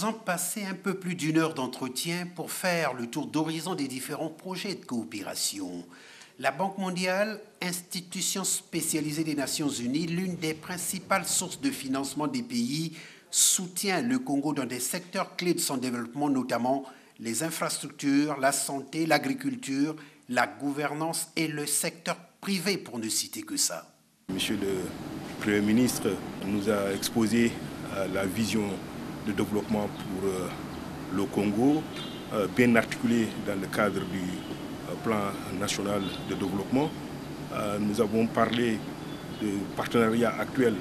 Nous avons passé un peu plus d'une heure d'entretien pour faire le tour d'horizon des différents projets de coopération. La Banque mondiale, institution spécialisée des Nations unies, l'une des principales sources de financement des pays, soutient le Congo dans des secteurs clés de son développement, notamment les infrastructures, la santé, l'agriculture, la gouvernance et le secteur privé, pour ne citer que ça. Monsieur le Premier ministre nous a exposé la vision de développement pour le Congo, bien articulée dans le cadre du plan national de développement. Nous avons parlé du partenariat actuel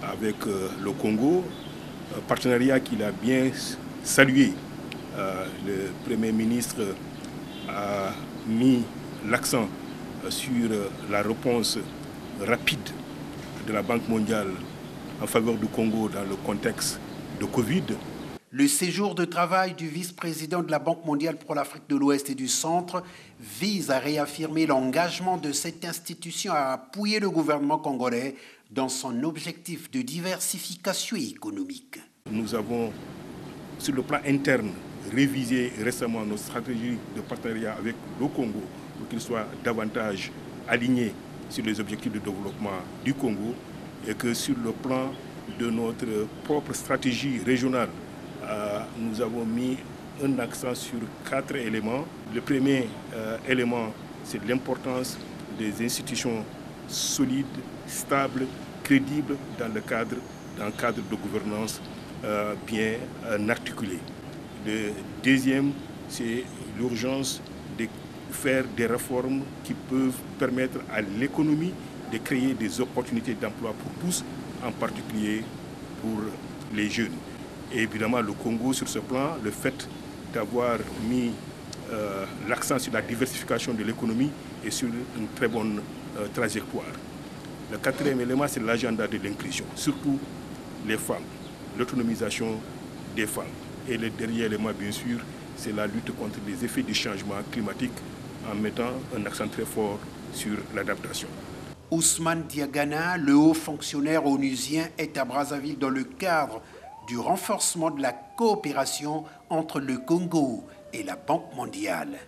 avec le Congo, partenariat qu'il a bien salué. Le Premier ministre a mis l'accent sur la réponse rapide de la Banque mondiale en faveur du Congo dans le contexte de Covid. Le séjour de travail du vice-président de la Banque mondiale pour l'Afrique de l'Ouest et du Centre vise à réaffirmer l'engagement de cette institution à appuyer le gouvernement congolais dans son objectif de diversification économique. Nous avons, sur le plan interne, révisé récemment notre stratégie de partenariat avec le Congo pour qu'il soit davantage aligné sur les objectifs de développement du Congo et que sur le plan de notre propre stratégie régionale, nous avons mis un accent sur 4 éléments. Le premier élément, c'est l'importance des institutions solides, stables, crédibles dans un cadre de gouvernance bien articulé. Le deuxième, c'est l'urgence de faire des réformes qui peuvent permettre à l'économie de créer des opportunités d'emploi pour tous, en particulier pour les jeunes. Et évidemment, le Congo, sur ce plan, le fait d'avoir mis l'accent sur la diversification de l'économie est sur une très bonne trajectoire. Le quatrième élément, c'est l'agenda de l'inclusion, surtout les femmes, l'autonomisation des femmes. Et le dernier élément, bien sûr, c'est la lutte contre les effets du changement climatique en mettant un accent très fort sur l'adaptation. Ousmane Diagana, le haut fonctionnaire onusien, est à Brazzaville dans le cadre du renforcement de la coopération entre le Congo et la Banque mondiale.